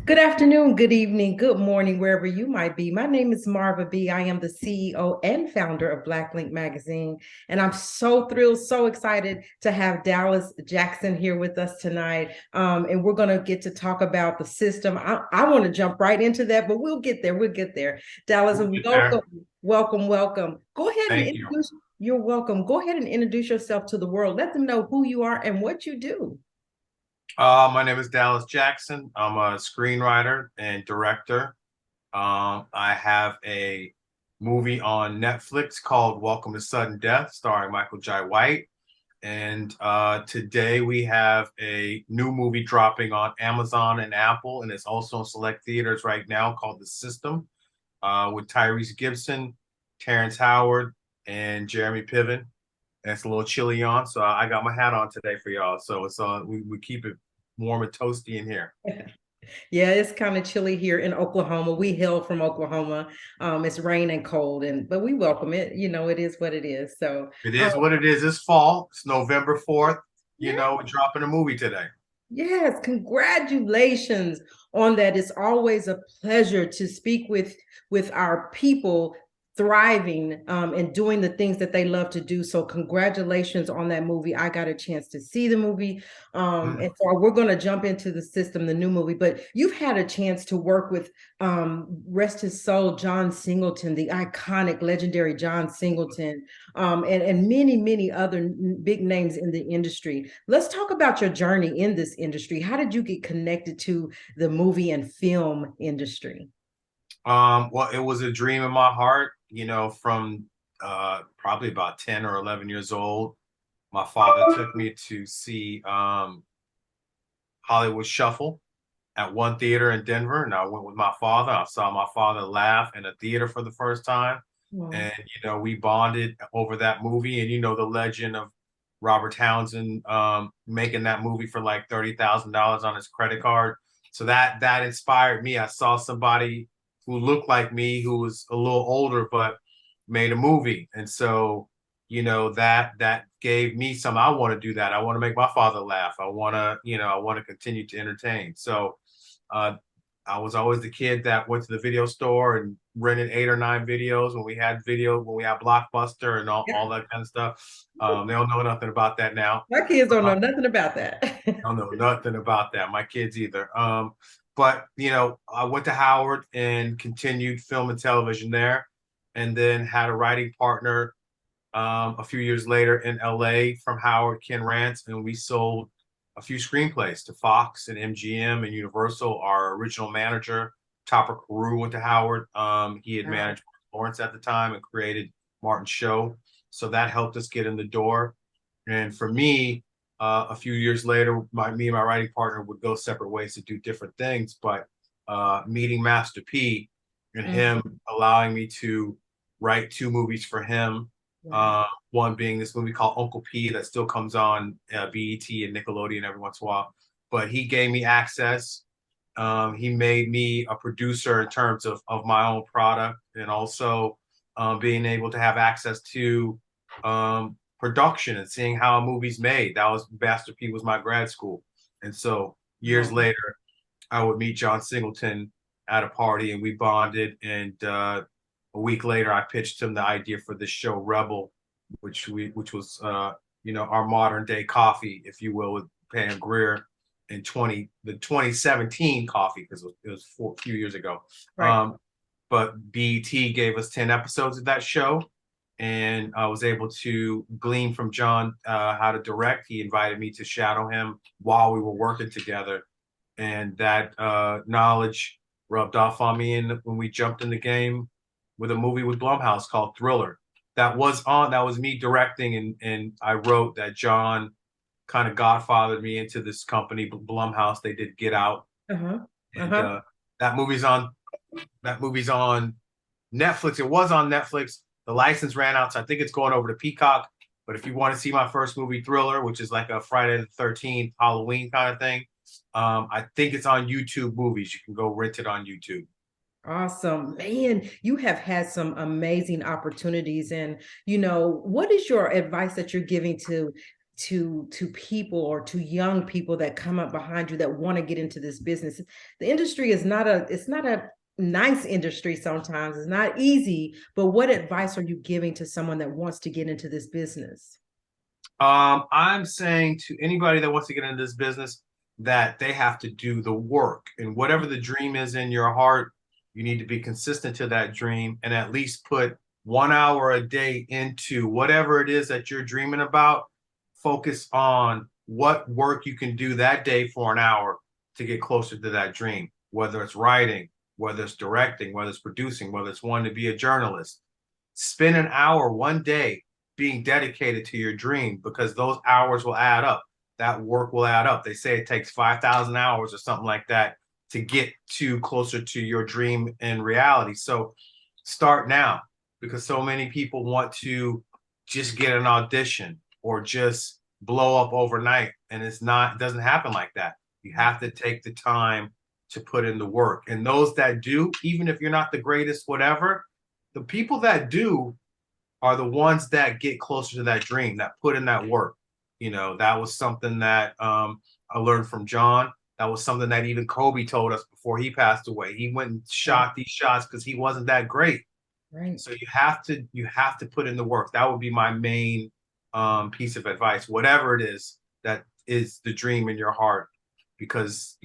Good afternoon, good evening, good morning, wherever you might be. My name is Marva B. I am the CEO and founder of Black Link Magazine. And I'm so thrilled, so excited to have Dallas Jackson here with us tonight. And we're going to get to talk about the system. I want to jump right into that, but we'll get there. We'll get there. Dallas, We'll get welcome, there. welcome, welcome. Go ahead and Thank you. introduce. You're welcome. Go ahead and introduce yourself to the world. Let them know who you are and what you do. My name is Dallas Jackson. I'm a screenwriter and director. I have a movie on Netflix called Welcome to Sudden Death, starring Michael Jai White. And today we have a new movie dropping on Amazon and Apple, and it's also in select theaters right now called The System, with Tyrese Gibson, Terrence Howard, and Jeremy Piven. And it's a little chilly on, so I got my hat on today for y'all. So it's we keep it warm and toasty in here. Yeah, it's kind of chilly here in Oklahoma. We hail from Oklahoma. It's rain and cold, and but we welcome it. It is what it is. So, It um, is what it is. It's fall. It's November 4th. yeah, We're dropping a movie today. yes, congratulations on that. It's always a pleasure to speak with our people thriving and doing the things that they love to do. So congratulations on that movie. I got a chance to see the movie. And Mm. so we're going to jump into the system, the new movie, but you've had a chance to work with rest his soul, John Singleton, the iconic, legendary John Singleton, and many, many other big names in the industry. Let's talk about your journey in this industry. How did you get connected to the movie and film industry? Well, it was a dream in my heart, from probably about 10 or 11 years old. My father took me to see Hollywood Shuffle at one theater in Denver, and I went with my father. I saw my father laugh in a theater for the first time, Oh, and we bonded over that movie. And the legend of Robert Townsend making that movie for like $30,000 on his credit card. So that inspired me. I saw somebody who looked like me, who was a little older, but made a movie, and so that gave me some. I want to do that. I want to make my father laugh. I want to continue to entertain. So uh, I was always the kid that went to the video store and rented 8 or 9 videos when we had Blockbuster and all yeah. that kind of stuff. They don't know nothing about that now. My kids don't Uh, know nothing about that. I don't know nothing about that. My kids either. But I went to Howard and continued film and television there, and then had a writing partner a few years later in LA from Howard, Ken Rance, and we sold a few screenplays to Fox and MGM and Universal. Our original manager, Topper Carew, went to Howard. He had Wow. managed Lawrence at the time and created Martin's show. So that helped us get in the door. And for me, a few years later, me and my writing partner would go separate ways to do different things. But meeting Master P and him Mhm. allowing me to write 2 movies for him, Wow. one being this movie called Uncle P that still comes on BET and Nickelodeon every once in a while. But he gave me access. He made me a producer in terms of my own product, and also being able to have access to production and seeing how a movie's made. That was Master P was my grad school. And so years Wow. later, I would meet John Singleton at a party and we bonded. And a week later, I pitched him the idea for this show Rebel, which was our modern day coffee, if you will, with Pam Grier in 2017 coffee, because it was a few years ago. Right. But BET gave us 10 episodes of that show, and I was able to glean from John how to direct. He invited me to shadow him while we were working together, and that knowledge rubbed off on me. And when we jumped in the game with a movie with Blumhouse called Thriller, that was me directing, and I wrote that. John kind of godfathered me into this company, Blumhouse. They did Get Out, Uh-huh. and Uh-huh. that movie's on that movie's on Netflix. It was on Netflix. The license ran out, so I think it's going over to Peacock. But if you want to see my first movie, Thriller, which is like a Friday the 13th Halloween kind of thing, I think it's on YouTube Movies. You can go rent it on YouTube. Awesome. Man, you have had some amazing opportunities. And, what is your advice that you're giving to to people or to young people that come up behind you that want to get into this business? The industry is not a it's not a nice industry. Sometimes it's not easy, but what advice are you giving to someone that wants to get into this business? I'm saying to anybody that wants to get into this business that they have to do the work. And whatever the dream is in your heart, you need to be consistent to that dream and at least put 1 hour a day into whatever it is that you're dreaming about. Focus on what work you can do that day for an hour to get closer to that dream, whether it's writing, whether it's directing, whether it's producing, whether it's wanting to be a journalist. Spend an hour one day being dedicated to your dream because those hours will add up. That work will add up. They say it takes 5,000 hours or something like that to get to closer to your dream in reality. So start now because so many people want to just get an audition or just blow up overnight. And it doesn't happen like that. You have to take the time to put in the work. And those that do, even if you're not the greatest, whatever, the people that do are the ones that get closer to that dream, that put in that work. That was something that I learned from John. That was something that even Kobe told us before he passed away. He went and shot these shots because he wasn't that great. Right. So you have to put in the work. That would be my main piece of advice, whatever it is that is the dream in your heart, because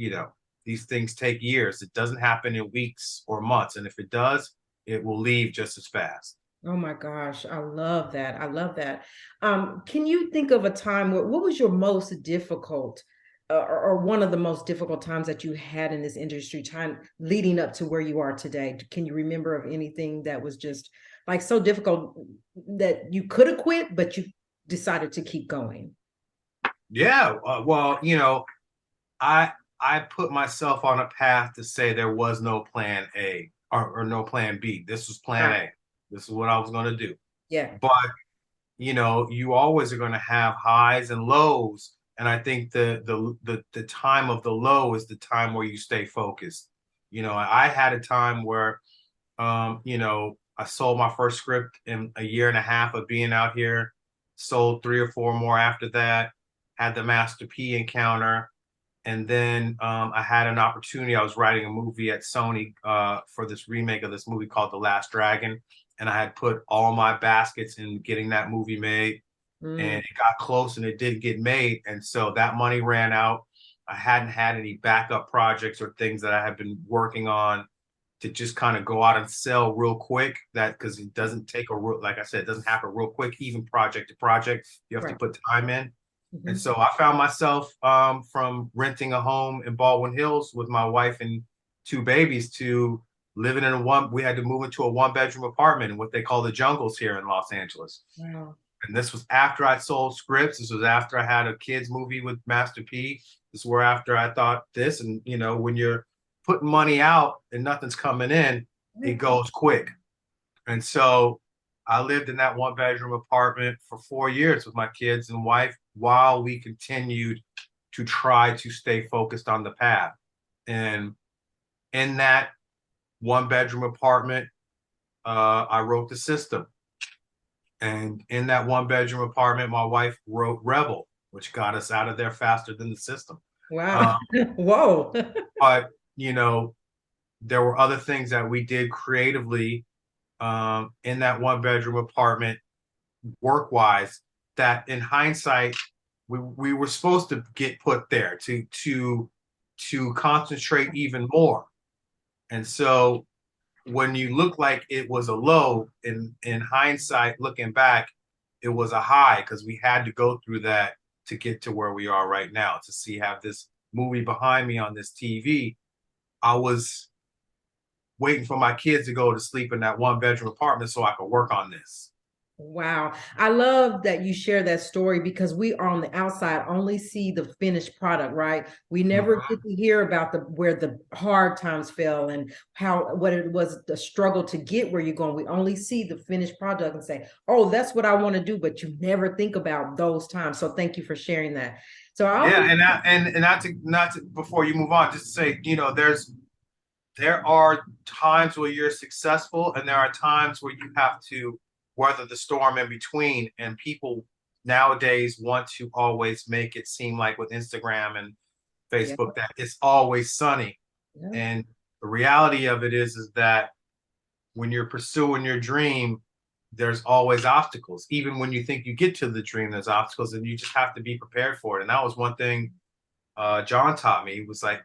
these things take years. It doesn't happen in weeks or months, and if it does, it will leave just as fast. Oh my gosh, I love that. I love that. Can you think of a time what was your most difficult or one of the most difficult times that you had in this industry time leading up to where you are today? Can you remember of anything that was just like so difficult that you could have quit, but you decided to keep going? Yeah, well, I put myself on a path to say there was no plan A or no plan B. This was plan Right. A. This is what I was going to do. Yeah. But, you always are going to have highs and lows. And I think the time of the low is the time where you stay focused. I had a time where, I sold my first script in a year and a half of being out here, sold three or four more after that, had the Master P encounter. And then I had an opportunity. I was writing a movie at Sony for this remake of this movie called The Last Dragon. And I had put all my baskets in getting that movie made. And Mm, it got close and it didn't get made. And so that money ran out. I hadn't had any backup projects or things that I had been working on to just kind of go out and sell real quick. That because it doesn't take like I said, it doesn't happen real quick, even project to project. You have to right. put time in. And Mhm. so I found myself from renting a home in Baldwin Hills with my wife and two babies to living in we had to move into a one-bedroom apartment in what they call the jungles here in Los Angeles. Wow. And this was after I sold scripts. This was after I had a kids movie with Master P. This was after I thought this. And, when you're putting money out and nothing's coming in, it goes quick. And so I lived in that one-bedroom apartment for 4 years with my kids and wife while we continued to try to stay focused on the path. And in that one-bedroom apartment, I wrote The System. And in that one-bedroom apartment, my wife wrote Rebel, which got us out of there faster than The System. Wow. Whoa. But, there were other things that we did creatively in that one-bedroom apartment work-wise that in hindsight we were supposed to get put there to concentrate even more. And so when you look like it was a low, in hindsight looking back, it was a high because we had to go through that to get to where we are right now. To have this movie behind me on this TV, I was waiting for my kids to go to sleep in that one-bedroom apartment so I could work on this. Wow. I love that you share that story because we on the outside only see the finished product, right? We never Mhm. get to hear about where the hard times fell and what it was the struggle to get where you're going. We only see the finished product and say, "Oh, that's what I want to do," but you never think about those times. So thank you for sharing that. So I Yeah, also and not to before you move on, just to say, there are times where you're successful and there are times where you have to weather the storm in between, and people nowadays want to always make it seem like with Instagram and Yeah. Facebook that it's always sunny. Yeah. And the reality of it is that when you're pursuing your dream, there's always obstacles. Even when you think you get to the dream, there's obstacles, and you just have to be prepared for it. And that was one thing John taught me. He was like,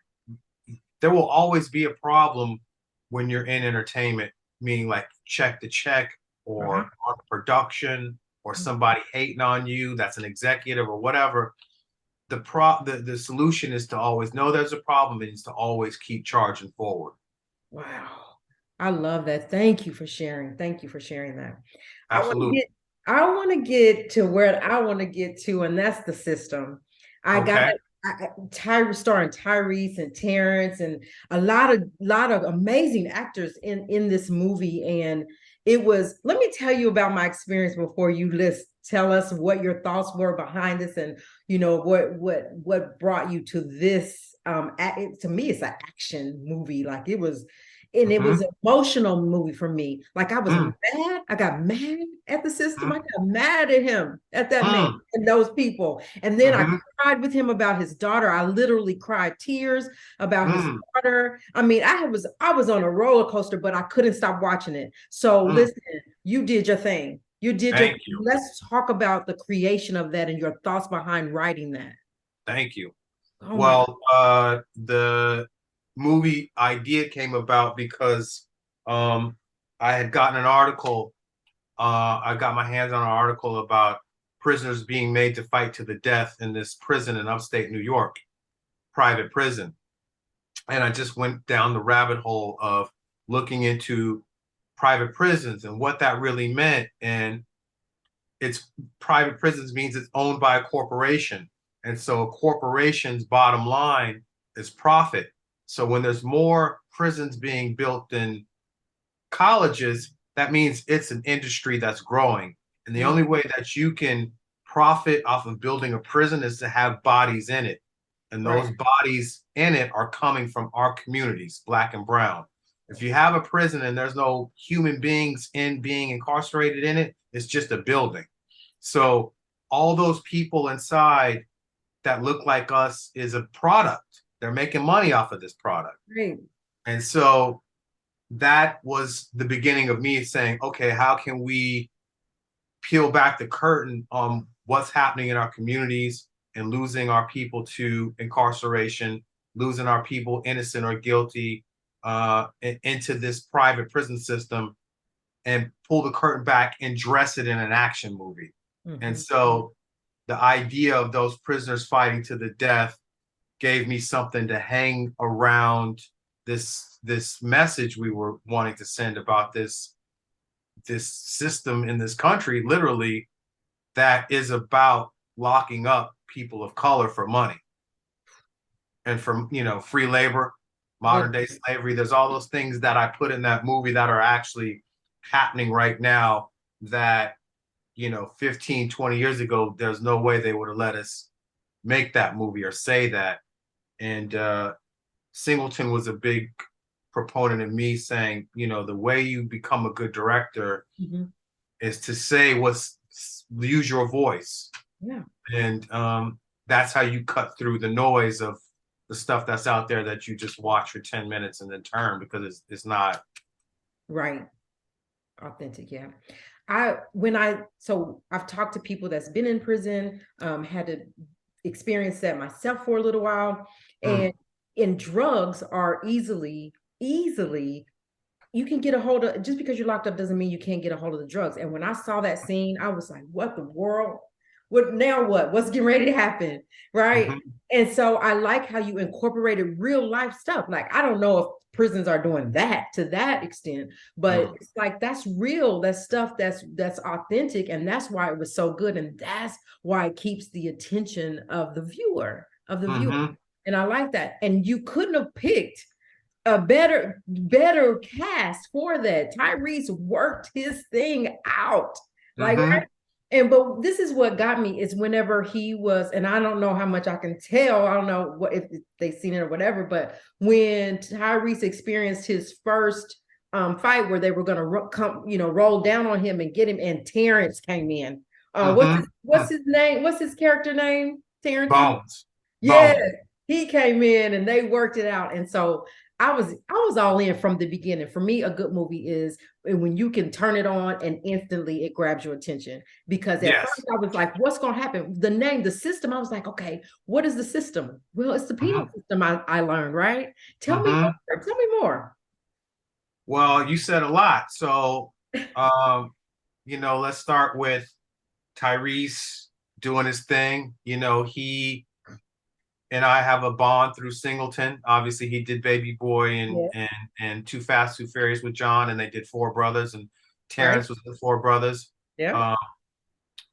there will always be a problem when you're in entertainment, meaning like check to check or Uh-huh. on production or somebody hating on you that's an executive or whatever. The solution is to always know there's a problem and is to always keep charging forward. Wow. I love that. Thank you for sharing. Thank you for sharing that. I want to Absolutely. get I want to get to where I want to get to, and that's the system. I got Okay. Starring Tyrese and Terrence and a lot of amazing actors in this movie. And it was, let me tell you about my experience before you tell us what your thoughts were behind this, and what brought you to this. To me, it's an action movie. Like it was, and it was Mm-hmm. an emotional movie for me. Like I was Mm, mad. I got mad at the system. I mm, got mad at him, at that man mm, and those people. And then I mm-hmm, cried with him about his daughter. I literally cried tears about his mm, daughter. I mean, I was on a roller coaster, but I couldn't stop watching it. So mm. listen, you did your thing. You did your. Thank you. Let's talk about the creation of that and your thoughts behind writing that. Thank you. Oh my God. Well, the movie idea came about because um, I had gotten an article. I got my hands on an article about prisoners being made to fight to the death in this prison in upstate New York, private prison. And I just went down the rabbit hole of looking into private prisons and what that really meant. And it's private prisons means it's owned by a corporation. And so a corporation's bottom line is profit. So when there's more prisons being built than colleges, that means it's an industry that's growing. And the Mm, only way that you can profit off of building a prison is to have bodies in it. And those right. bodies in it are coming from our communities, black and brown. If you have a prison and there's no human beings being incarcerated in it, it's just a building. So all those people inside that look like us is a product. They're making money off of this product. Great. And so that was the beginning of me saying, okay, how can we peel back the curtain on what's happening in our communities and losing our people to incarceration, losing our people innocent or guilty into this private prison system, and pull the curtain back and dress it in an action movie. And Mhm. so the idea of those prisoners fighting to the death gave me something to hang around this message we were wanting to send about this system in this country, literally, that is about locking up people of color for money and from free labor, Good. modern day slavery. There's all those things that I put in that movie that are actually happening right now that 15, 20 years ago, there's no way they would have let us make that movie or say that. And Singleton was a big proponent of me saying, the way you become a good director Mhm. is to say use your voice. Yeah. And that's how you cut through the noise of the stuff that's out there that you just watch for 10 minutes and then turn because it's not. Right. Authentic. Yeah. I've talked to people that's been in prison, had to experience that myself for a little while. Mm, And drugs are easily you can get a hold of. Just because you're locked up doesn't mean you can't get a hold of the drugs. And when I saw that scene, I was like, what the world? What now? What's getting ready to happen? Right. mhm, And so I like how you incorporated real life stuff. Like, I don't know if prisons are doing that to that extent, but mm, it's like that's real. That's stuff that's authentic. And that's why it was so good. And that's why it keeps the attention of the viewer. mhm, And I like that. And you couldn't have picked a better cast for that. Tyrese worked his thing out. Like, right? mhm, But this is what got me is whenever he was, and I don't know how much I can tell. I don't know what if they've seen it or whatever, but when Tyrese experienced his first fight where they were gonna come, roll down on him and get him, and Terrence came in. What's his name? What's his character name? Terrence? Bones. Yeah, Bones. he came in and they worked it out. And so I was all in from the beginning. For me, a good movie is when you can turn it on and instantly it grabs your attention. Because at first Yes. I was like, what's gonna happen? The name, the system, I was like, okay, what is the system? Well, it's the penal Hmm. system I learned, right? Tell me Hmm. more. Tell me more. Well, you said a lot. So, um, let's start with Tyrese doing his thing. He and I have a bond through Singleton. Obviously, he did Baby Boy and Yeah, Too Fast, Too Furious with John, and they did Four Brothers, and right. Terrence was the Four Brothers. Yeah. Um,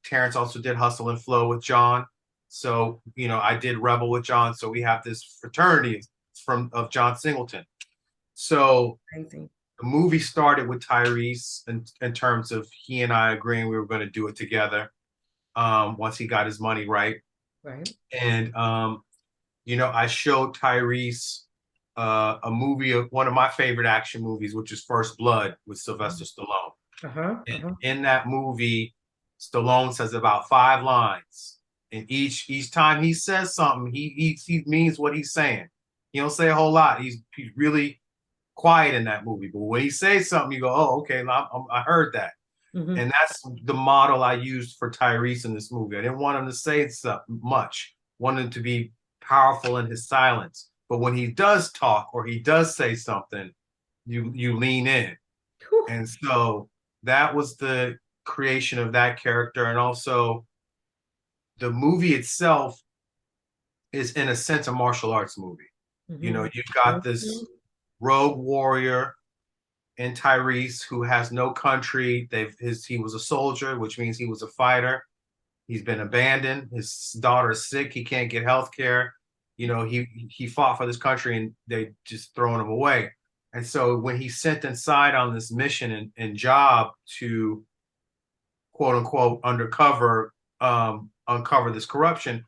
Terrence also did Hustle and Flow with John. So, I did Rebel with John. So we have this fraternity of John Singleton. So Amazing. the movie started with Tyrese in terms of he and I agreeing we were going to do it together once he got his money right. Right. And I showed Tyrese a movie of one of my favorite action movies, which is First Blood with Sylvester Stallone. Uh-huh. And Uh-huh. in that movie, Stallone says about 5 lines, and each time he says something, he means what he's saying. He don't say a whole lot. He's really quiet in that movie, but when he says something, you go, "Oh, okay, I heard that." Mm-hmm. And that's the model I used for Tyrese in this movie. I didn't want him to say much. I wanted him to be powerful in his silence. But when he does talk or he does say something, you lean in. And so that was the creation of that character. And also the movie itself is in a sense a martial arts movie. Mm-hmm. You've got Mm-hmm. this rogue warrior in Tyrese who has no country. He was a soldier, which means he was a fighter. He's been abandoned. His daughter's sick. He can't get health care. He fought for this country and they just throwing him away. And so when he's sent inside on this mission and job to quote unquote uncover this corruption,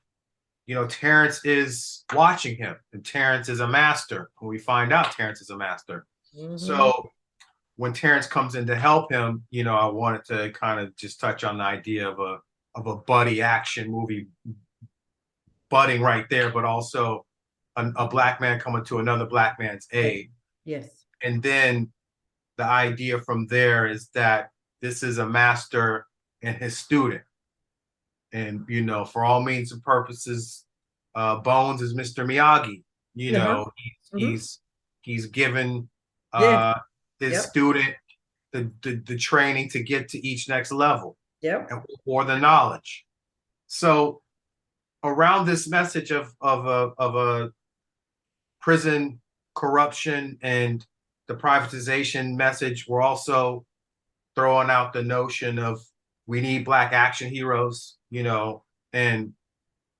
Terrence is watching him, and Terrence is a master. When we find out Terrence is a master. Mm-hmm. So when Terrence comes in to help him, I wanted to kind of just touch on the idea of a buddy action movie budding right there, but also a black man coming to another black man's Yes. aid. Yes. And then the idea from there is that this is a master and his student. And for all means and purposes, Bones is Mr. Miyagi. Uh-huh. Mm-hmm. He's given Yes. his Yep. student the training to get to each next level Yep. or the knowledge. So around this message of a prison corruption and the privatization message, we're also throwing out the notion of we need black action heroes, and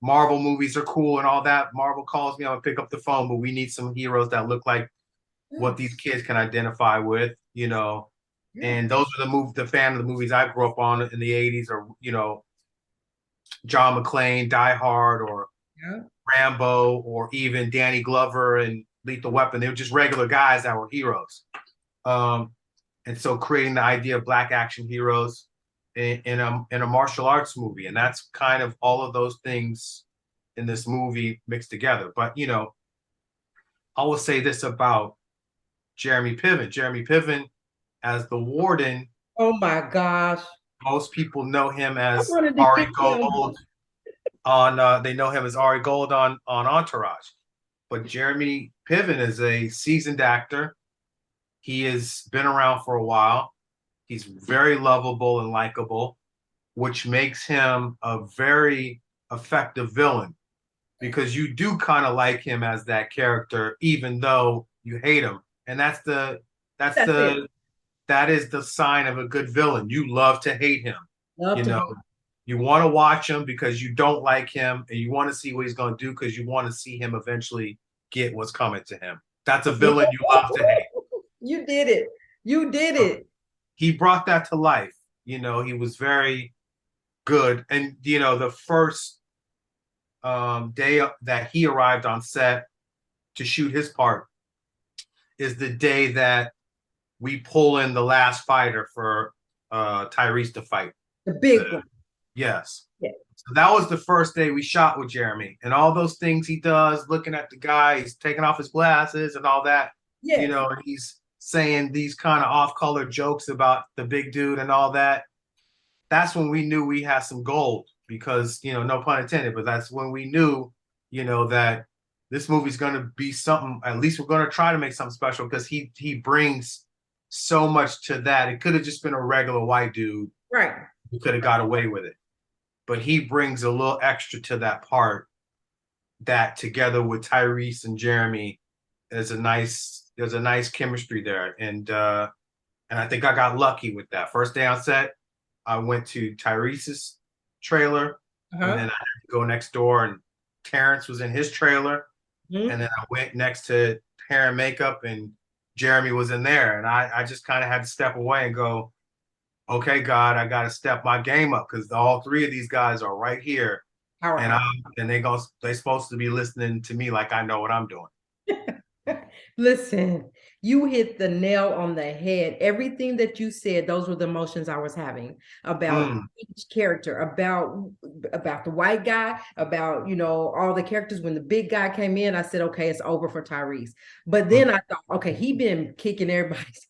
Marvel movies are cool and all that. Marvel calls me, I'm gonna pick up the phone, but we need some heroes that look like what these Yes. kids can identify with. Yeah. And those are the fan of the movies I grew up on in the 80s, or John McClane, Die Hard, or Yeah. Rambo, or even Danny Glover and Lethal Weapon. They were just regular guys that were heroes. Um, and so creating the idea of black action heroes in a martial arts movie, and that's kind of all of those things in this movie mixed together. But I will say this about Jeremy Piven. Jeremy Piven as the warden, Oh my gosh. most people know him I as wanted to Ari get him. Gold on they know him as Ari Gold on Entourage. But Jeremy Piven is a seasoned actor. He has been around for a while. He's very lovable and likable, which makes him a very effective villain because you do kind of like him as that character, even though you hate him. And that's That's it. the that is the sign of a good villain. You love to hate him. Love You to know, hate. you want to watch him because you don't like him, and you want to see what he's going to do because you want to see him eventually get what's coming to him. That's a villain you love to hate. You did it. You did it. He brought that to life. He was very good. And the first day that he arrived on set to shoot his part is the day that we pull in the last fighter for Tyrese to fight. The big The, one. Yes. Yeah. So that was the first day we shot with Jeremy, and all those things he does, looking at the guy, he's taking off his glasses and all that. Yes. And he's saying these kind of off-color jokes about the big dude and all that. That's when we knew we had some gold because, no pun intended, but that's when we knew, that this movie's going to be something. At least we're going to try to make something special because he brings so much to that. It could have just been a regular white dude Right. who could have got away with it, but he brings a little extra to that part that together with Tyrese and Jeremy there's a nice chemistry there. And I think I got lucky with that. First day on set, I went to Tyrese's trailer, and then Uh-huh. I had to go next door, and Terrence was in his trailer, and Mhm. then I went next to hair and makeup, and Jeremy was in there, and I just kind of had to step away and go, okay, God, I got to step my game up because all three of these guys are right here, and Powerhouse. they supposed to be listening to me like I know what I'm doing. Listen, you hit the nail on the head. Everything that you said, those were the emotions I was having about Mm, each character, about the white guy, about all the characters. When the big guy came in, I said, okay, it's over for Tyrese. But mm, then I thought, okay, he been kicking everybody's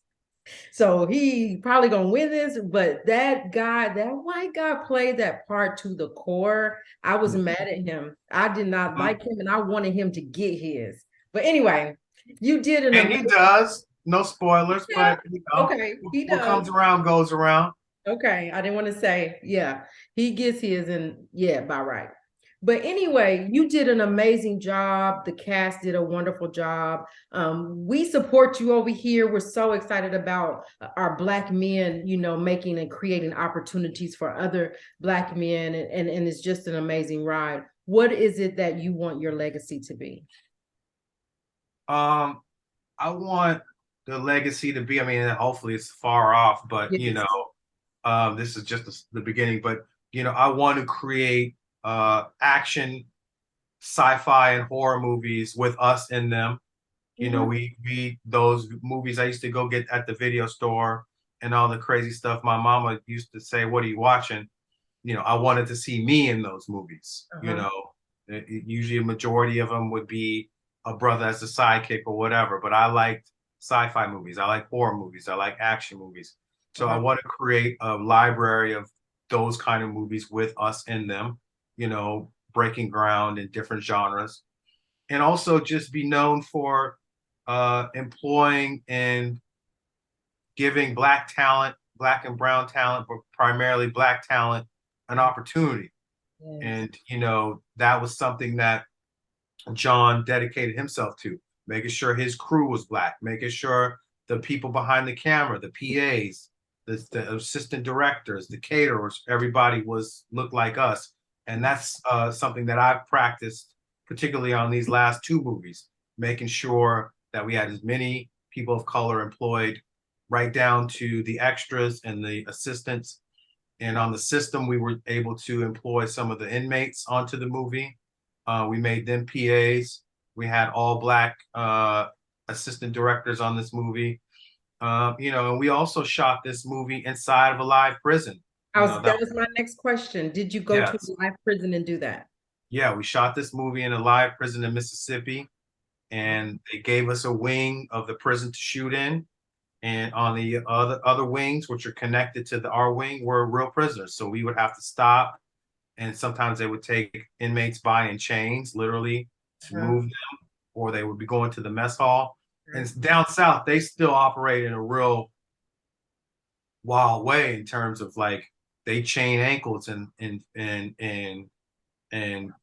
so he probably gonna win this, but that guy, that white guy played that part to the core. I was mm, mad at him. I did not mm. like him and I wanted him to get his. But anyway, you did an And he amazing does. No spoilers, job. but Okay, he what does. comes around goes around. Okay, I didn't want to say, yeah, he gets his and yeah, by right. But anyway, you did an amazing job. The cast did a wonderful job. We support you over here. We're so excited about our Black men, making and creating opportunities for other Black men. And it's just an amazing ride. What is it that you want your legacy to be? Um, I want the legacy to be. I mean, hopefully it's far off, but Yes. this is just the beginning. But I want to create action, sci-fi, and horror movies with us in them. Mhm. We those movies I used to go get at the video store and all the crazy stuff. My mama used to say, "What are you watching?" I wanted to see me in those movies. Uh-huh. Usually a majority of them would be a brother as a sidekick or whatever. But I liked sci-fi movies. I like horror movies. I like action movies. So I Uh-huh. want to create a library of those kind of movies with us in them. Breaking ground in different genres, and also just be known for employing and giving black talent, black and brown talent, but primarily black talent, an opportunity. Yes. And that was something that John dedicated himself to, making sure his crew was black, making sure the people behind the camera, the PAs, the assistant directors, the caterers, everybody looked like us. And that's something that I've practiced, particularly on these last two movies, making sure that we had as many people of color employed, right down to the extras and the assistants. And on the system, we were able to employ some of the inmates onto the movie. We made them PAs. We had all black assistant directors on this movie. And we also shot this movie inside of a live prison. That was my next question. Did you go to Yes, a live prison and do that? yeah, we shot this movie in a live prison in Mississippi, and they gave us a wing of the prison to shoot in. And on the other wings, which are connected to our wing, were real prisoners. So we would have to stop, and sometimes they would take inmates by in chains, literally, to Uh-huh. move them, or they would be going to the mess hall. Right. And down south, they still operate in a real wild way in terms of like they chain ankles and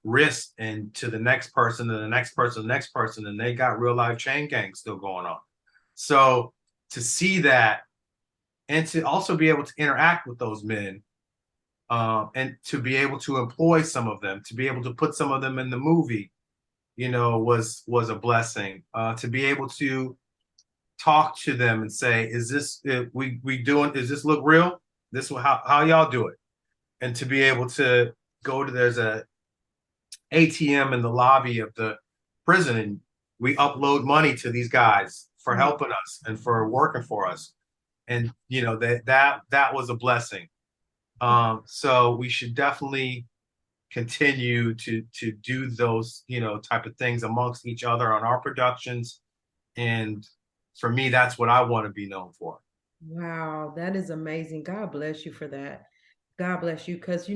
wrists and to the next person, to the next person, the next person, and they got real life chain gangs still going on. So to see that and to also be able to interact with those men, and to be able to employ some of them, to be able to put some of them in the movie, was a blessing. To be able to talk to them and say, "Is this we doing? Does this look real? This how y'all do it?" And to be able to go to there's a ATM in the lobby of the prison, and we upload money to these guys for Mhm. helping us and for working for us, and that was a blessing. So we should definitely continue to do those, type of things amongst each other on our productions. And for me, that's what I want to be known for. Wow, that is amazing. God bless you for that. God bless you, because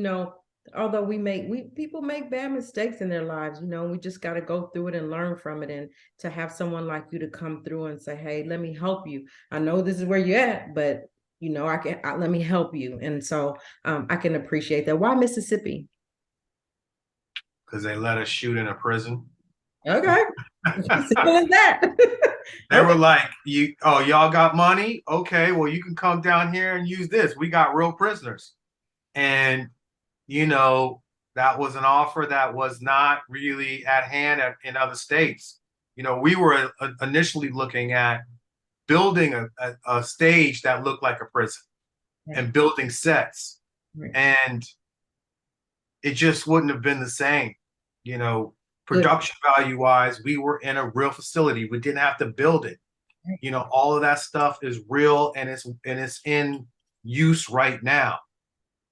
although we people make bad mistakes in their lives, we just got to go through it and learn from it. And to have someone like you to come through and say, "Hey, let me help you. I know this is where you're at, but let me help you." And so I can appreciate that. Why Mississippi? Because they let us shoot in a prison. Okay, simple as that. They Okay, were like, y'all got money? Okay, well, you can come down here and use this. We got real prisoners. And, you know, that was an offer that was not really at hand in other states. We were initially looking at building a stage that looked like a prison and building sets. right. And it just wouldn't have been the same. You know, Good. Production value wise, we were in a real facility. We didn't have to build it. All of that stuff is real and it's in use right now.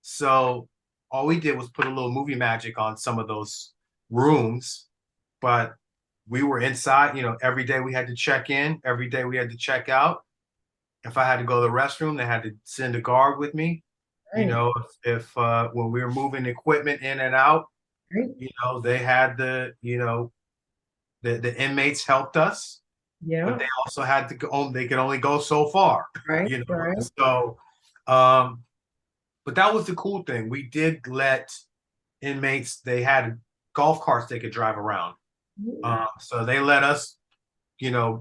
So all we did was put a little movie magic on some of those rooms, but we were inside, every day we had to check in, every day we had to check out. If I had to go to the restroom, they had to send a guard with me. Right. If when we were moving equipment in and out, Right. they had the inmates helped us, but Yeah. they also had to go, they could only go so far, Right. you know. Right. So, um, but that was the cool thing. We did let inmates, they had golf carts they could drive around. So they let us,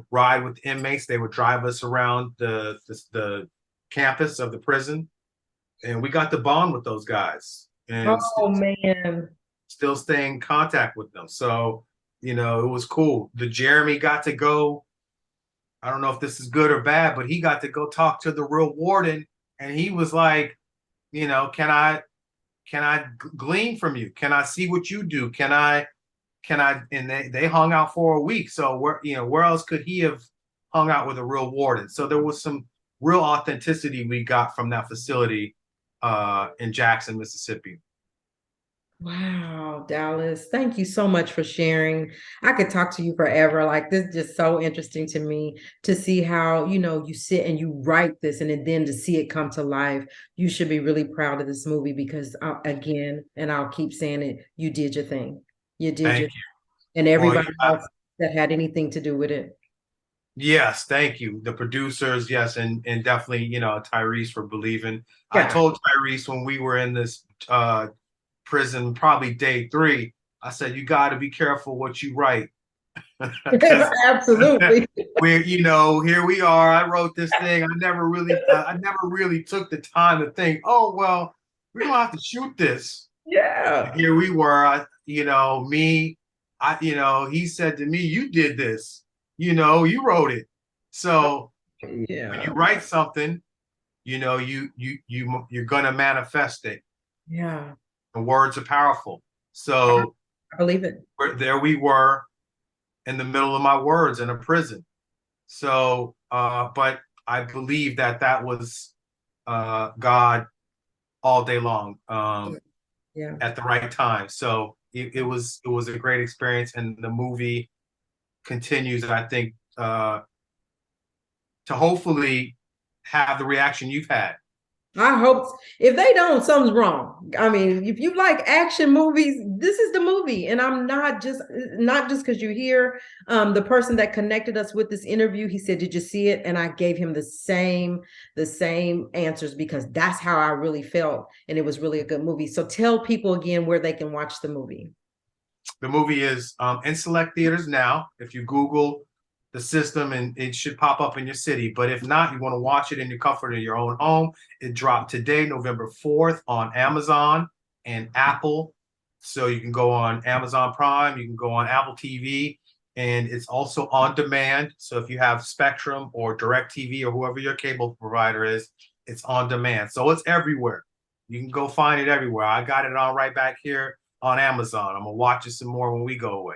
ride with inmates. They would drive us around the campus of the prison, and we got to bond with those guys and Oh man. still stay in contact with them. So, it was cool. The Jeremy got to go. I don't know if this is good or bad, but he got to go talk to the real warden, and he was like, can I glean from you? Can I see what you do? Can I? And they hung out for a week. So where else could he have hung out with a real warden? So there was some real authenticity we got from that facility in Jackson, Mississippi. Wow, Dallas. Thank you so much for sharing. I could talk to you forever. Like, this is just so interesting to me to see how, you sit and you write this, and then to see it come to life. You should be really proud of this movie because, again, and I'll keep saying it, you did your thing. You did Thank your, you. and Well, everybody else that had anything to do with it. yes, thank you. The producers, yes, and definitely, Tyrese for believing. I Yeah. told Tyrese when we were in this prison, probably day 3, I said, you got to be careful what you write. Because Absolutely. we're, here we are. I wrote this thing. I never really took the time to think, oh, well, we don't have to shoot this. Yeah. Here we were, he said to me, you did this, you wrote it. So when you Yeah. write something, you're gonna manifest it. Yeah. The words are powerful. So I believe it. there we were in the middle of my words in a prison. So, but I believe that was God all day long, Yeah. at the right time. So it was a great experience, and the movie continues, I think, to hopefully have the reaction you've had. I hope if they don't, something's wrong. I mean, if you like action movies, this is the movie. And I'm not just because you're here. The person that connected us with this interview, he said, "Did you see it?" And I gave him the same answers because that's how I really felt. And it was really a good movie. So tell people again where they can watch the movie. The movie is in select theaters now. If you Google the system, and it should pop up in your city. But if not, you want to watch it in your comfort of your own home. It dropped today, November 4th, on Amazon and Apple. So you can go on Amazon Prime, you can go on Apple TV, and it's also on demand. So if you have Spectrum or DirecTV or whoever your cable provider is, it's on demand. So it's everywhere. You can go find it everywhere. I got it on right back here on Amazon. I'm gonna watch it some more when we go away.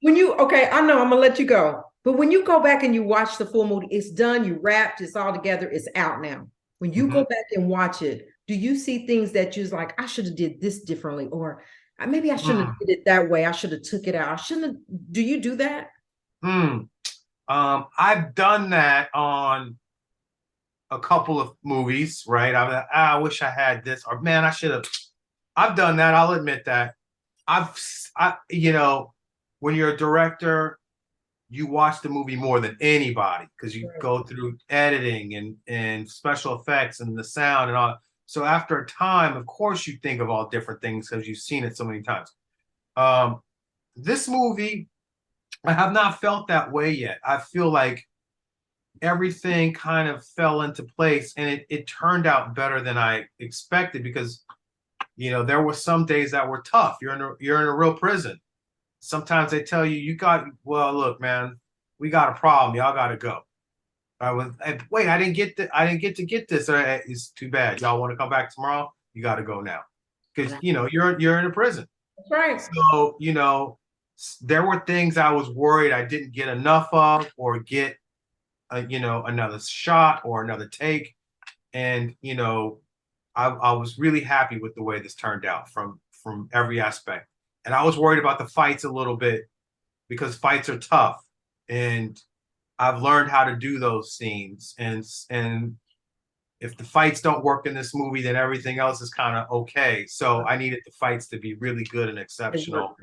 Okay, I know I'm gonna let you go, but when you go back and you watch the full movie, it's done, you wrapped, it's all together, it's out now. When you Mhm. go back and watch it, do you see things that you're like, I should have did this differently, or maybe I shouldn't have did it that way. I should have took it out. I shouldn't have. Do you do that? Hmm. I've done that on a couple of movies, right? I'm like, I wish I had this, or man, I should have. I've done that. I'll admit that. You know, when you're a director, you watch the movie more than anybody because you Right. go through editing and special effects and the sound and all. So after a time, of course, you think of all different things because you've seen it so many times. Um, this movie, I have not felt that way yet. I feel like everything kind of fell into place and it turned out better than I expected because there were some days that were tough. You're in a real prison. Sometimes they tell you well, look, man, we got a problem. Y'all got to go. Wait, I didn't get to get this. It's too bad. Y'all want to come back tomorrow? You got to go now because you're in a prison. That's right. So there were things I was worried I didn't get enough of or get another shot or another take. And, I was really happy with the way this turned out from every aspect. And I was worried about the fights a little bit because fights are tough. And I've learned how to do those scenes. And if the fights don't work in this movie, then everything else is kind of okay. So I needed the fights to be really good and They exceptional. work.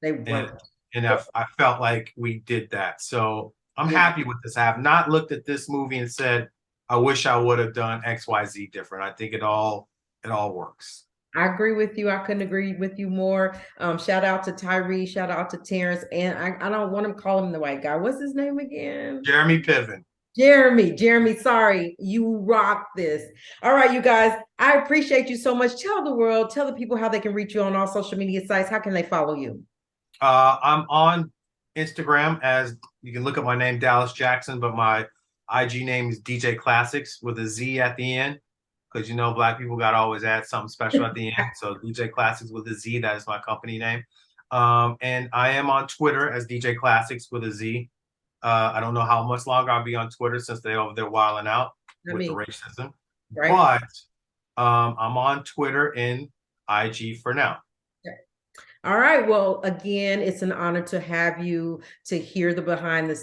They And work. and I felt like we did that. So I'm Yeah. happy with this. I have not looked at this movie and said, I wish I would have done XYZ different. I think it all works. I agree with you. I couldn't agree with you more. Shout out to Tyrese, shout out to Terrence, and I don't want to call him the white guy. What's his name again? Jeremy Piven. Jeremy, sorry, you rock this. All right, you guys, I appreciate you so much. Tell the world, tell the people how they can reach you on all social media sites. How can they follow you? I'm on Instagram as you can look up my name, Dallas Jackson, but my IG name is DJ Classics with a Z at the end. Because Black people got to always add something special at the end. So DJ Classics with a Z, that is my company name. And I am on Twitter as DJ Classics with a Z. I don't know how much longer I'll be on Twitter since they're wilding out with the racism. Right. But I'm on Twitter and IG for now. All right. Well, again, it's an honor to have you to hear the behind the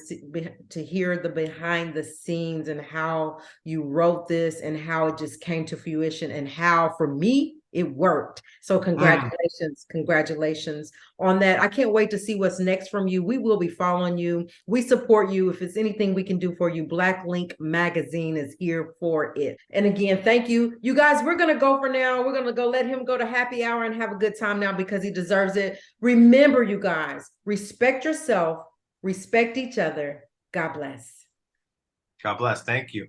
scenes and how you wrote this and how it just came to fruition and how for me it worked. So congratulations on that. I can't wait to see what's next from you. We will be following you. We support you. If it's anything we can do for you, Black Link Magazine is here for it. And again, thank you. You guys, we're going to go for now. We're going to go let him go to happy hour and have a good time now because he deserves it. Remember, you guys, respect yourself, respect each other. God bless. God bless. Thank you.